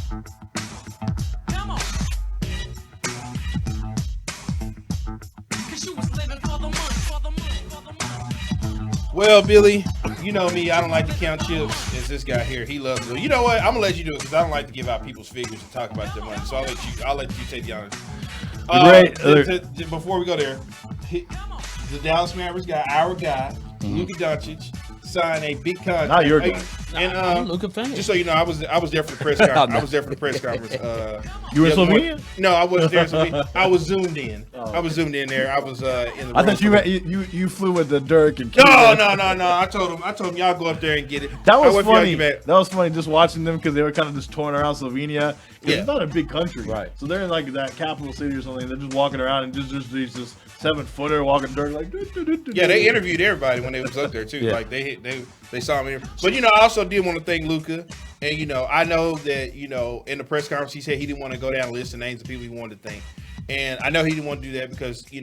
Come on. 'Cause you was living for the money. Well, Billy, you know me. I don't like to count chips. It's this guy here. He loves it. You know what? I'm gonna let you do it because I don't like to give out people's figures and talk about their money. So I'll let you take the honors. Before we go there, the Dallas Mavericks got our guy, Luka Doncic, signed a big contract. Not your guy. And Luka fan. just so you know, I was there for the press conference. I was there for the press conference. You were in Slovenia? No, I wasn't there in Slovenia. I was zoomed in. I was zoomed in there. I was in the. I thought you flew with the Dirk and. No. I told him y'all go up there and get it. That was funny. That was funny just watching them because they were kind of just touring around Slovenia. Yeah. It's not a big country, right? So they're in like that capital city or something. They're just walking around and just 7-footer walking Dirk like. Yeah, they interviewed everybody when they was up there too. Yeah. Like they saw me. But I also did want to thank Luka, and I know that in the press conference he said he didn't want to go down a list of names of people he wanted to thank, and I know he didn't want to do that because he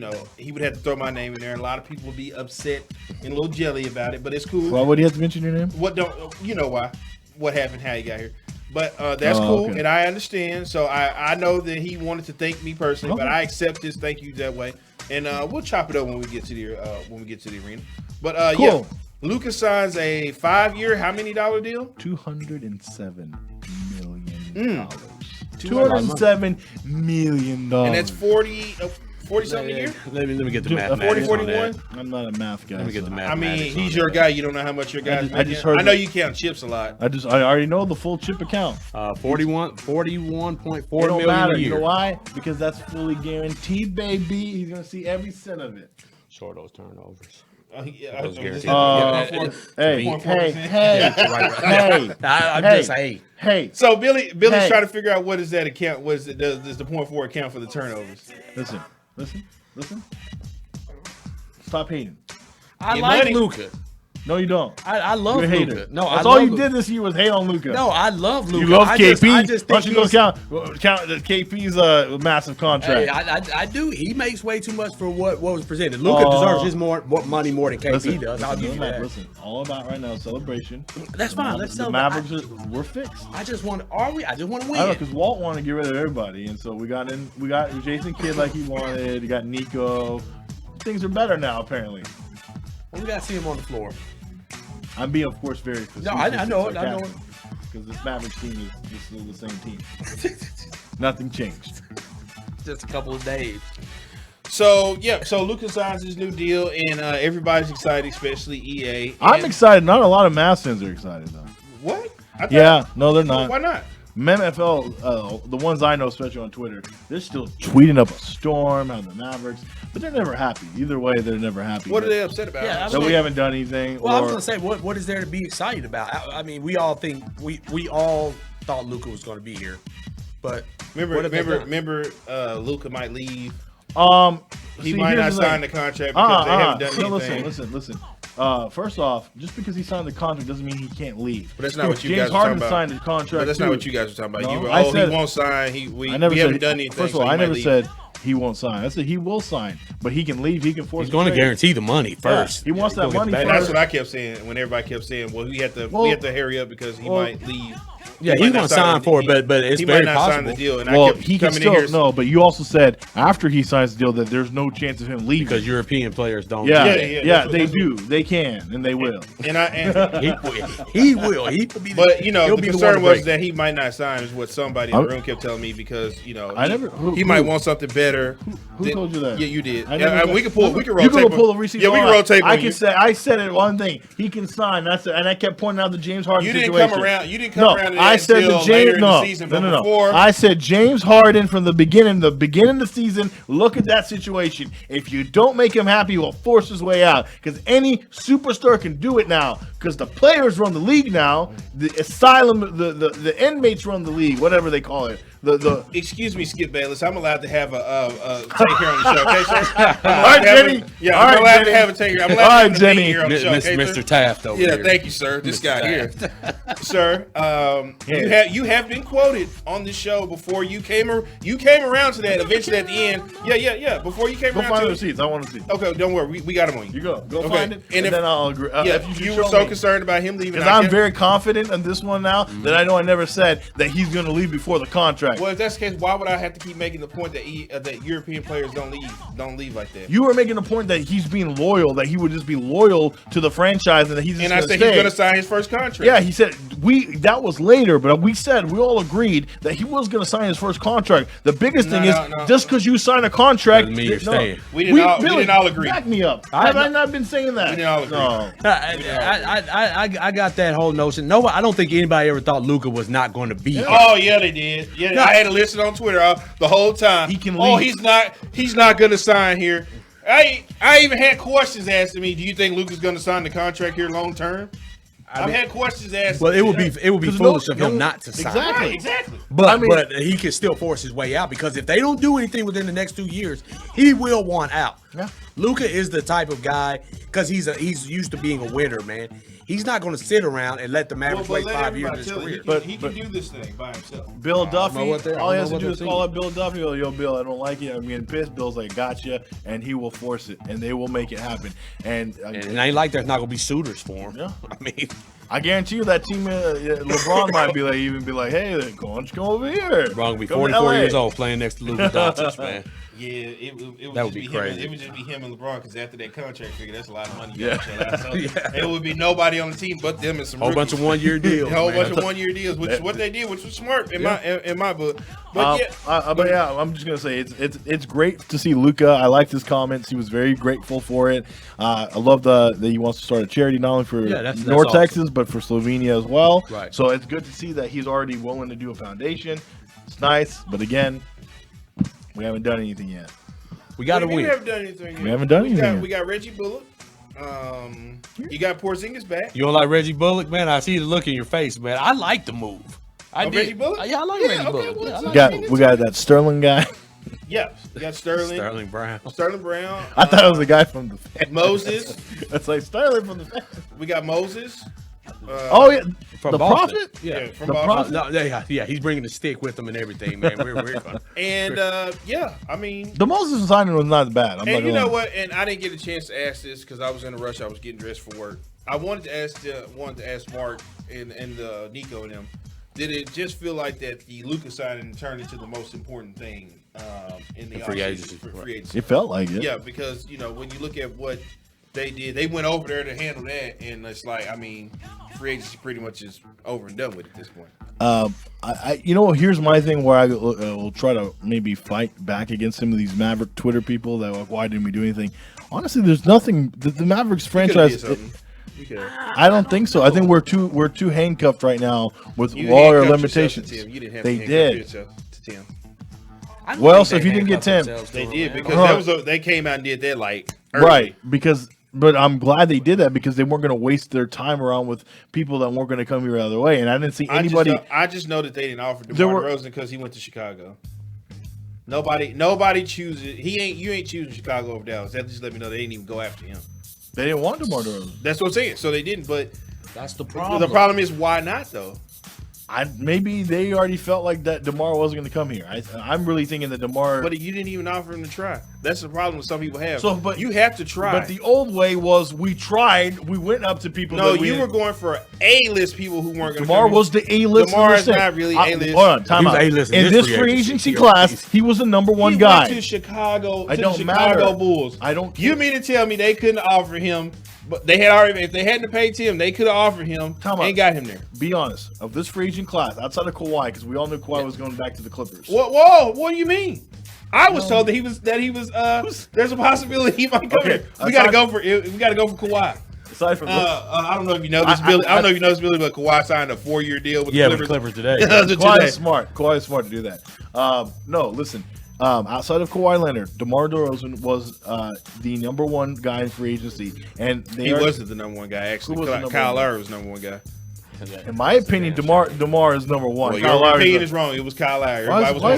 would have to throw my name in there, and a lot of people would be upset and a little jelly about it. But it's cool. Why would he have to mention your name? What don't you know why? What happened? How he got here? But that's cool, okay. And I understand. So I know that he wanted to thank me personally, but I accept his thank you that way, and we'll chop it up when we get to the arena. But cool. Yeah. Lukas signs a 5-year, how many dollar deal? $207 million. $207 million. And that's 40 something a year? Let me get the math. 40, 41? I'm not a math guy. Let me get the math. I mean, he's your guy. You don't know how much your guy's making. I know you count chips a lot. I already know the full chip account. 41.4 million a year. You know why? Because that's fully guaranteed, baby. He's going to see every cent of it. Short those turnovers. Hey. I'm just Hey. So Billy's trying to figure out what is that account? Does the 0.4 account for the turnovers? Listen. Stop hating. I like Luka. No, you don't. I love Luka. No, that's all you did this year was hate on Luka. No, I love Luka. You love KP. Why don't you go count KP's massive contract? Hey, I do. He makes way too much for what was presented. Luka deserves his money more than KP does. I'll give you that. Listen, all about right now celebration. That's fine. Let's celebrate. The Mavericks we're fixed. I just want to win. I don't know because Walt wanted to get rid of everybody, and so we got Jason Kidd like he wanted. We got Nico. Things are better now apparently. We got to see him on the floor. I'm being, of course, very facetious. No, I know it. Because this Mavericks team is still the same team. Nothing changed. Just a couple of days. So Luka signs his new deal, and everybody's excited, especially EA. I'm excited. Not a lot of Mavs fans are excited, though. What? No, they're not. Why not? MFL, the ones I know, especially on Twitter, they're still tweeting up a storm on the Mavericks, but they're never happy. Either way, they're never happy. What are they upset about? Yeah, that we haven't done anything. Well, I was gonna say, what is there to be excited about? I mean, we all thought Luka was going to be here, but remember, Luka might leave. He might not sign the contract because they haven't done anything. Listen. First off, just because he signed the contract doesn't mean he can't leave. But that's not what you James guys are Harden talking about. Signed the contract. But that's not what you guys are talking about. No, he won't sign. We haven't done anything. First of all, I never said he won't sign. I said he will sign, but he can leave. He can force. He's going to guarantee the money first. Yeah, he wants that money first. That's what I kept saying when everybody kept saying, "Well, we have to hurry up because he might leave." Yeah, he's going to sign for it, but it's very possible. He might not sign the deal. And he can still no. But you also said after he signs the deal that there's no chance of him leaving because European players don't. Yeah, they do. They can and they will. He will. But the concern was that he might not sign is what somebody in the room kept telling me because he might want something better. Who told you that? Yeah, you did. We can rotate. You can pull the receipt. Yeah, we can rotate. I said it one thing. He can sign. That's it. And I kept pointing out the James Harden situation. You didn't come around. I said the James. No. I said James Harden from the beginning of the season. Look at that situation. If you don't make him happy, he'll force his way out. Because any superstar can do it now. Because the players run the league now. The asylum, the inmates run the league. Whatever they call it. Excuse me, Skip Bayless. I'm allowed to have a take here on the show, okay, sir? All right, Jenny. I'm allowed to have a take here. I'm allowed to have a take here on the show, okay, Mr. Taft over here. here. Thank you, sir. This guy here, sir. you have been quoted on this show before you came around to that eventually at the end. Yeah. Before you came Go around find to the it. receipts. I want to see. Okay, don't worry. We got them on you. You go okay. find it, and then I'll agree. If you were so concerned about him leaving, because I'm very confident in this one now that I know I never said that he's going to leave before the contract. Well, if that's the case, why would I have to keep making the point that that European players don't leave like that? You were making the point that he's being loyal, that he would just be loyal to the franchise, and that he's just I said he's going to sign his first contract. Yeah, he said that was later, but we all agreed that he was going to sign his first contract. The biggest thing is just because you sign a contract, doesn't mean you're staying. We didn't all agree. Back me up. Have I not been saying that? We didn't all agree. No. I got that whole notion. No, I don't think anybody ever thought Luka was not going to be here. Oh yeah, they did. Yeah, I had to listen on Twitter the whole time. He can leave. Oh, he's not going to sign here. I even had questions asked to me. Do you think Luka's going to sign the contract here long term? I've had questions asked. Well, it would be foolish of him not to sign. Exactly. But he can still force his way out, because if they don't do anything within the next 2 years, he will want out. Yeah. Luka is the type of guy, because he's used to being a winner, man. He's not going to sit around and let the Mavericks wait 5 years of his career. He can do this thing by himself. Bill Duffy, all he has to do is call up Bill Duffy. Yo, Bill, I don't like it. I'm getting pissed. Bill's like, gotcha, and he will force it, and they will make it happen. And it ain't like there's not going to be suitors for him. Yeah. I mean, I guarantee you that team, LeBron might be like, hey, go on, come over here. LeBron will be 44 years old playing next to Luka Doncic, man. Yeah, it that would be crazy. It would just be him and LeBron, because after that contract figure, that's a lot of money. Yeah. So it would be nobody on the team but them and some whole bunch of 1 year deals. A whole bunch of 1 year deals, which is what they did, which was smart in my book. But I'm just gonna say it's great to see Luka. I liked his comments. He was very grateful for it. I love that he wants to start a charity not only for that's North awesome. Texas but for Slovenia as well. Right. So it's good to see that he's already willing to do a foundation. It's nice, but again, we haven't done anything yet. We got to win. We haven't done anything yet. We haven't done anything yet. We got Reggie Bullock. You got Porzingis back. You don't like Reggie Bullock, man? I see the look in your face, man. I like the move. I did. Reggie Bullock? Yeah, I like Reggie Bullock. We got that Sterling guy. Yeah, you got Sterling. Sterling Brown. I thought it was the guy from the Fans. Moses. That's like Sterling from the Fans. We got Moses. From the Boston. Prophet? Yeah, from The Boston. Prophet? Yeah, he's bringing the stick with him and everything, man. We're fun. And I mean, The Moses signing was not bad. I'm not and you gonna know lie. what? And I didn't get a chance to ask this because I was in a rush. I was getting dressed for work. I wanted to ask Mark and Nico and them. Did it just feel like that the Luka signing turned into the most important thing in the free agency? Free agency. It felt like it. Yeah, because when you look at what they did, they went over there to handle that, and it's like, I mean, free agency pretty much is over and done with at this point. Here's my thing where I will try to maybe fight back against some of these Maverick Twitter people that are like, why didn't we do anything? Honestly, there's nothing. The Mavericks franchise. I don't think so. I think we're too handcuffed right now with lawyer limitations. You didn't have they to did. Yourself to Tim. Well, so if you didn't get Tim, they did because they came out and did that like early. Right, but I'm glad they did that because they weren't going to waste their time around with people that weren't going to come here the other way. And I didn't see anybody. I just know that they didn't offer DeMar DeRozan because he went to Chicago. Nobody chooses. You ain't choosing Chicago over Dallas. That just let me know they didn't even go after him. They didn't want DeMar DeRozan. That's what I'm saying. So they didn't. But that's the problem. The problem is why not though. Maybe they already felt like that DeMar wasn't going to come here. I'm really thinking that DeMar. But you didn't even offer him to try. That's the problem some people have. But you have to try. But the old way was we tried. We went up to people. No, you were going for A-list people who weren't going to. DeMar was the A-list. DeMar is not really A-list. Hold on, time out. In this free agency class, he was the number one guy. He went to Chicago. I don't Chicago Bulls. I don't. You mean to tell me they couldn't offer him? But they had already. If they hadn't paid Tim, they could have offered him and got him there. Be honest. Of this free agent class, outside of Kawhi, because we all knew Kawhi was going back to the Clippers. Whoa! What do you mean? I was told that he was. There's a possibility he might come here. We got to go for it. We got to go for Kawhi. Aside from I don't know if you know this, Billy. I don't know if you know this, Billy, but Kawhi signed a 4-year deal with the Clippers today. Kawhi is smart. Kawhi is smart to do that. No, listen. Outside of Kawhi Leonard, DeMar DeRozan was the number one guy in free agency, and he wasn't the number one guy. Actually, Kyle Lowry was number one guy. In my opinion, DeMar is number one. Well, your opinion is wrong. It was Kyle Lowry.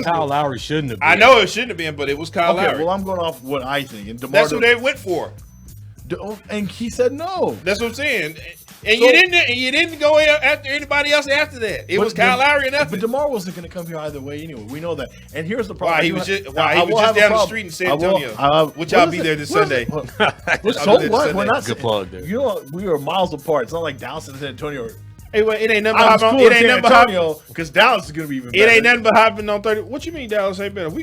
Kyle Lowry shouldn't have been. I know it shouldn't have been, but it was Kyle Lowry. Well, I'm going off what I think. And that's what they went for. And he said no. That's what I'm saying. And you didn't go after anybody else after that. It was Kyle Lowry and nothing. But DeMar wasn't going to come here either way anyway. We know that. And here's the problem. He was just down the street in San Antonio. Which I'll be there this Sunday. So what? We're not good plug there. You know, we are miles apart. It's not like Dallas and San Antonio. Anyway, it ain't nothing but hopping on. It ain't nothing but hopping because Dallas is going to be even better. It ain't nothing but hopping on 30. What you mean Dallas ain't better? I'm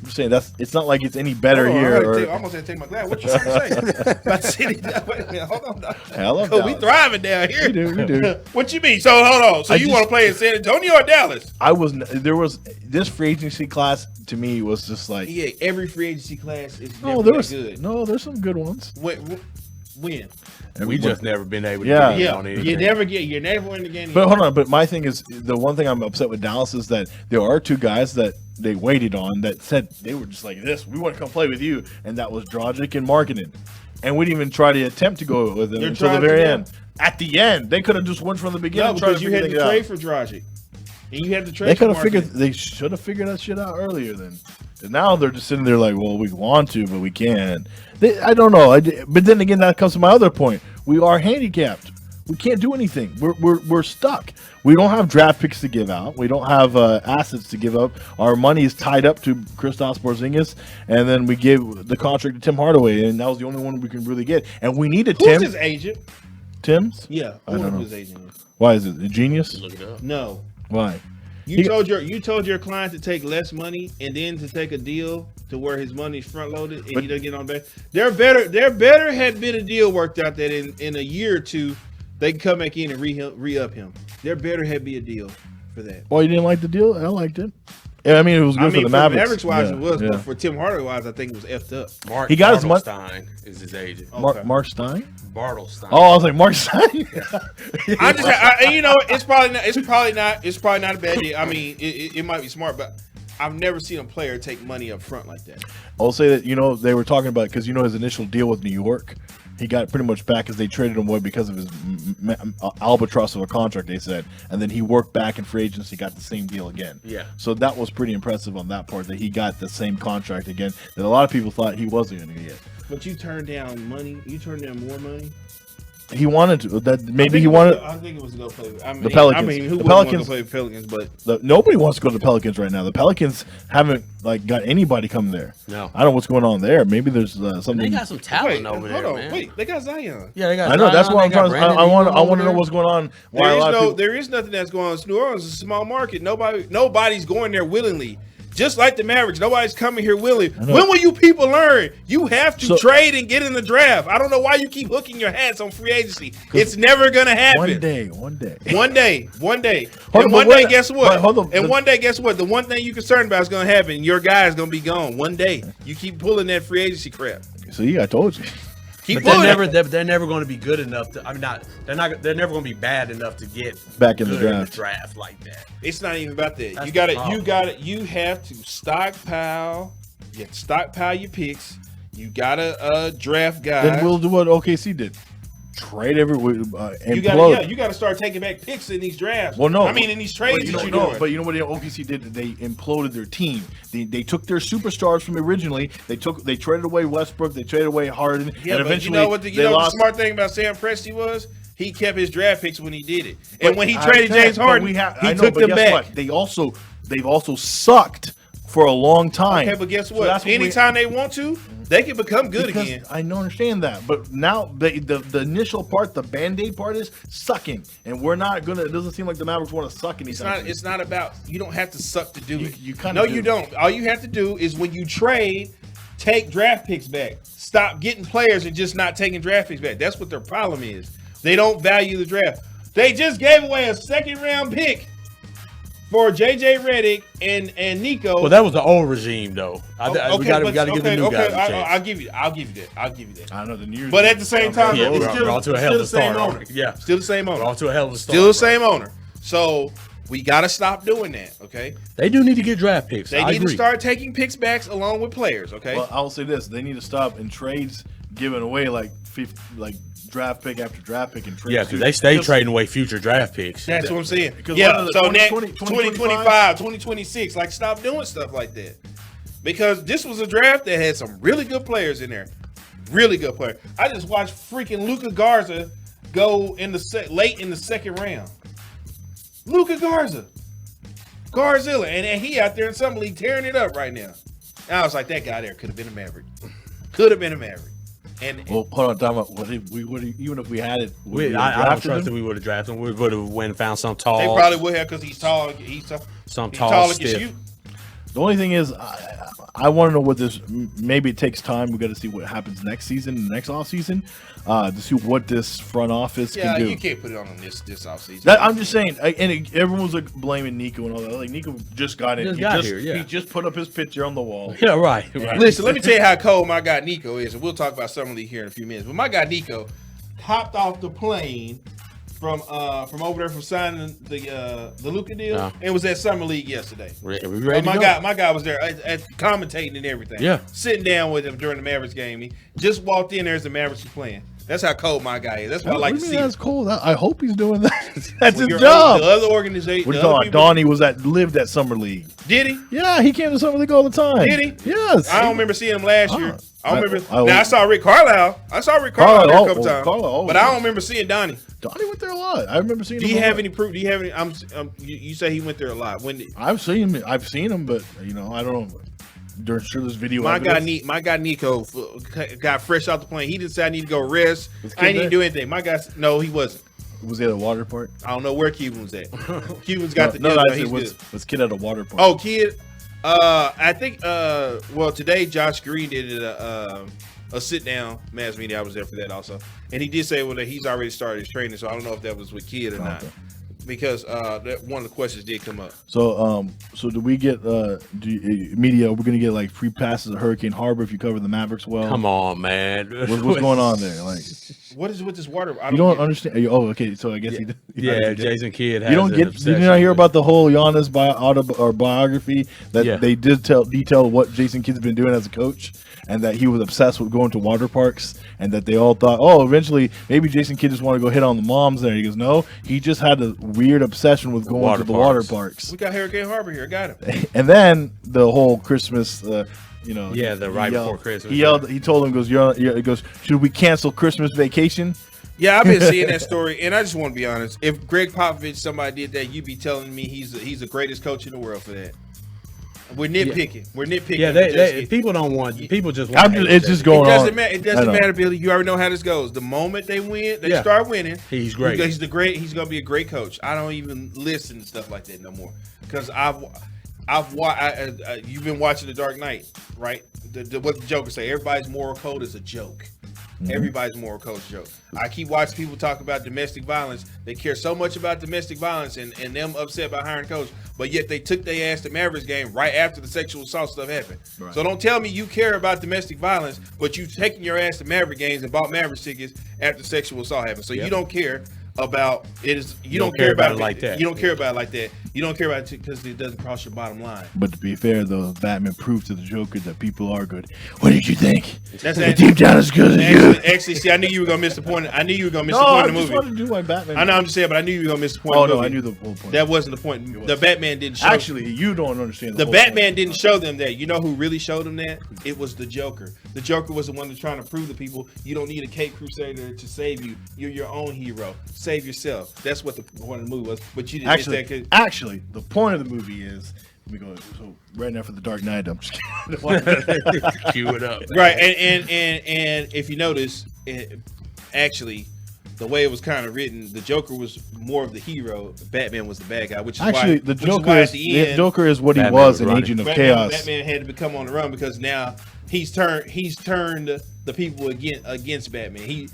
just saying it's not like it's any better here. I almost had to take my glass. What you trying to say? Wait a minute, hold on. I love Dallas. We thriving down here. We do. What you mean? So hold on. So you want to play in San Antonio or Dallas? This free agency class to me was just like every free agency class is good. No, there's some good ones. When? We just never been able to get on anything. You're never in the game. But hold on, but my thing is the one thing I'm upset with Dallas is that there are two guys that they waited on that said they were just like this. We want to come play with you, and that was Dragic and Markkanen. And we didn't even try to attempt to go with them until the very end. At the end, they could have just went from the beginning. No, because you had to trade for Dragic. And you had to trade. They should have figured that shit out earlier. Then, and now they're just sitting there like, well, we want to, but we can't. I don't know. But then again, that comes to my other point. We are handicapped. We can't do anything. We're stuck. We don't have draft picks to give out. We don't have assets to give up. Our money is tied up to Kristaps Porzingis, and then we gave the contract to Tim Hardaway, and that was the only one we can really get. And we needed Tim. Who's his agent? Tim's? Yeah. I don't know. His agent is. Why is it a genius? Look it up. No. Why? You told your client to take less money and then to take a deal to where his money's front loaded and he doesn't get on back. There better had been a deal worked out that in a year or two they can come back in and re-up him. There better had be a deal for that. Well, you didn't like the deal? I liked it. Yeah, I mean, it was good for the Mavericks. Mavericks-wise, it was, but for Tim Hardaway wise, I think it was effed up. He got his money. Stein is his agent. Okay. Mark Stein? Bartelstein. Oh, I was like Mark Stein. It's probably not a bad deal. I mean, it might be smart, but I've never seen a player take money up front like that. I'll say that they were talking about because his initial deal with New York, he got pretty much back because they traded him away because of his albatross of a contract, they said, and then he worked back in free agency, got the same deal again. Yeah. So that was pretty impressive on that part that he got the same contract again that a lot of people thought he wasn't going to get. But you turned down money. You turned down more money. He wanted to. Maybe he wanted. I think it was to go play. The Pelicans. I mean, who the wouldn't Pelicans want to play the Pelicans? But nobody wants to go to the Pelicans right now. The Pelicans haven't got anybody come there. No, I don't know what's going on there. Maybe there's something. They got some talent over there. Hold on, man. wait. They got Zion. Yeah, they got. I know. Zion, that's what I'm trying. I want to there. know what's going on. There is nothing that's going on. New Orleans is a small market. Nobody's going there willingly. Just like the Mavericks, nobody's coming here willingly. When will you people learn? You have to trade and get in the draft. I don't know why you keep hooking your hats on free agency. It's never going to happen. One day. One day, guess what? One day, guess what? The one thing you're concerned about is going to happen. Your guy is going to be gone. One day. You keep pulling that free agency crap. See, I told you. They're never going to be good enough to. I mean, they're never going to be bad enough to get back in the draft like that. It's not even about that. You have to stockpile. You have to stockpile your picks. You got to draft guys. Then we'll do what OKC did. Trade implode. You got to start taking back picks in these drafts. Well, no, I mean in these trades that you're doing. But you know what OKC did? They imploded their team. They took their superstars from originally. They traded away Westbrook. They traded away Harden. Yeah, and but eventually the smart thing about Sam Presti was he kept his draft picks when he did it. And when he traded James Harden, he took them back. What? They've also sucked for a long time. Okay, but guess what? Anytime they want to, they can become good again. I don't understand that. But now the initial part, the Band-Aid part is sucking. And we're not going to, it doesn't seem like the Mavericks want to suck anytime. It's not about, you don't have to suck to do it. You don't. All you have to do is when you trade, take draft picks back. Stop getting players and just not taking draft picks back. That's what their problem is. They don't value the draft. They just gave away a second-round pick for JJ Redick and Nico. Well, that was the old regime, though. We got to give the new guys a chance. I'll give you that. I know the new. But at the same time, it's still the same owner. Yeah, still the same owner. Brought to a hell of a start. Still the same owner. So we got to stop doing that. Okay. They do need to get draft picks. They need to start taking picks backs along with players. Okay. Well, I'll say this: they need to stop in trades giving away like draft pick after draft pick and trades. Yeah, because they stay trading away future draft picks. That's what I'm saying. Yeah, so next 2025, 2026, like stop doing stuff like that. Because this was a draft that had some really good players in there. Really good player. I just watched freaking Luka Garza go in the late in the second round. Luka Garzilla, and he out there in summer league tearing it up right now. And I was like, that guy there could have been a Maverick. Could have been a Maverick. And well, hold on, time out. Even if we had it, I don't trust that we would have drafted him. We would have went and found some tall. They probably would have because he's tall. He's tall, stiff. The only thing is, I want to know what this. Maybe it takes time. We got to see what happens next season, next offseason, to see what this front office can do. You can't put it on this offseason. I'm just saying, everyone was like blaming Nico and all that. Like Nico just got in. He just put up his picture on the wall. Yeah, right. Listen, let me tell you how cold my guy Nico is, and we'll talk about Summer League here in a few minutes. But my guy Nico hopped off the plane from over there from signing the Luka deal, and was at Summer League yesterday. We ready my guy was there at commentating and everything. Yeah, sitting down with him during the Mavericks game. He just walked in there as the Mavericks were playing. That's how cold my guy is. That's what I like to see. That's cold. I hope he's doing that. That's his job. The other organization. What are you talking about? Donnie lived at Summer League. Did he? Yeah, he came to Summer League all the time. Did he? Yes. I don't remember seeing him last year. I remember. I saw Rick Carlisle. I saw Rick Carlisle there a couple times. But I don't remember seeing Donnie. Donnie went there a lot. I remember seeing him. Do you have any proof? Do you have any? You say he went there a lot. When I've seen him, but I don't know. There's sure this video. My guy Nico got fresh off the plane. He didn't say I need to go rest. I didn't do anything. My guy, no, he wasn't. Was he at a water park? I don't know where Cuban was at. Cuban's got was Kid at a water park? Oh, Kid. I think. Well, today Josh Green did a sit down Mavs meeting. I was there for that also, and he did say that he's already started his training. So I don't know if that was with Kid or not. Because one of the questions did come up. So, do we get media? We're gonna get like free passes at Hurricane Harbor if you cover the Mavericks well. Come on, man. What's going on there? Like, what is it with this water? You don't understand. Oh, okay. So I guess Jason Kidd. You don't get. Did you not hear about the whole Giannis biography that they did detail what Jason Kidd's been doing as a coach, and that he was obsessed with going to water parks, and that they all thought, eventually maybe Jason Kidd just wanted to go hit on the moms there. He goes, no, he just had a weird obsession with going to the water parks. We got Hurricane Harbor here. I got him. And then the whole Christmas, before Christmas. He yelled. He told him, he goes, should we cancel Christmas vacation? Yeah, I've been seeing that story, and I just want to be honest. If Greg Popovich, somebody did that, you'd be telling me he's the greatest coach in the world for that. We're nitpicking. Yeah. We're nitpicking. Yeah, people don't want. People just want. It's just going on. It doesn't matter, Billy. You already know how this goes. The moment they win, they start winning. He's great. He's He's going to be a great coach. I don't even listen to stuff like that no more because I've watched. You've been watching The Dark Knight, right? What the Joker say? Everybody's moral code is a joke. Everybody's moral code joke. I keep watching people talk about domestic violence. They care so much about domestic violence and them upset by hiring coach, but yet they took their ass to Mavericks game right after the sexual assault stuff happened. Right. So don't tell me you care about domestic violence, but you taking your ass to Maverick games and bought Mavericks tickets after sexual assault happened. So you don't care about it. You don't care about it like that. You don't care about it like that. You don't care about it because it doesn't cross your bottom line. But to be fair, though, Batman proved to the Joker that people are good. What did you think? That's deep down as good as you. Actually, see, I knew you were gonna miss the point. I knew you were gonna miss the point of the movie. I just wanted to do my Batman. I know, I'm just saying, but I knew you were gonna miss the point. Oh no, I knew the whole point. That wasn't the point. The Batman didn't show. Actually, you don't understand. The Batman didn't show them that. You know who really showed them that? It was the Joker. The Joker was the one that's trying to prove to people you don't need a Cape Crusader to save you. You're your own hero. Save yourself. That's what the point of the movie was. But you didn't actually, the point of the movie is so right now for the Dark Knight. I'm just kidding. Cue it up. Right, and if you notice, actually, the way it was kind of written, the Joker was more of the hero. Batman was the bad guy, which is actually why, the Joker is what Batman he was, an agent of chaos. Batman had to become on the run because now he's turned the people against Batman. He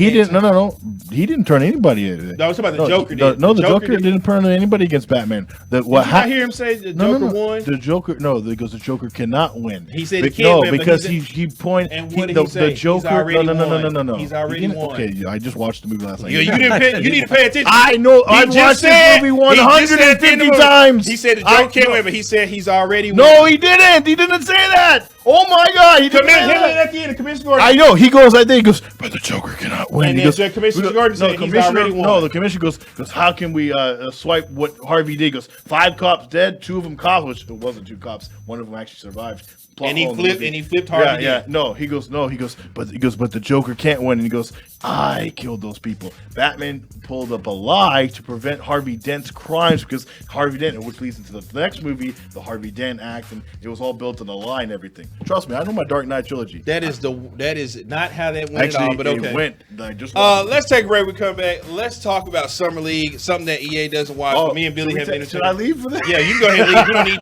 didn't. No. He didn't turn anybody. No, I was talking about the Joker. The Joker didn't turn anybody against Batman. I hear him say the Joker won. The Joker, because the Joker cannot win. He said he can't win because he pointed. And what did he say? The Joker. No. He's already won. Okay, I just watched the movie last night. You need to pay attention. I know. I've watched this movie 150 times. He said the Joker can't win, but he said he's already won. No, he didn't. He didn't say that. Oh my God! He didn't say that. At the end, the Commissioner. I know. He goes. I think he goes. But the Joker cannot win. And then Commissioner Gordon said he's already won. No, the commissioner goes, how can we swipe what Harvey did? He goes, 5 cops dead, 2 of them cops, which it wasn't 2 cops. One of them actually survived. And he flipped Harvey. Yeah. No, he goes, but the Joker can't win. And he goes, I killed those people. Batman pulled up a lie to prevent Harvey Dent's crimes because Harvey Dent, which leads into the next movie, the Harvey Dent Act, and it was all built on a lie and everything. Trust me, I know my Dark Knight trilogy. That is not how that went at all, but okay. It went. Let's take a break. We come back. Let's talk about Summer League, something that EA doesn't watch. But me and Billy have entertained. Should I leave for that? Yeah, you can go ahead and leave. We don't need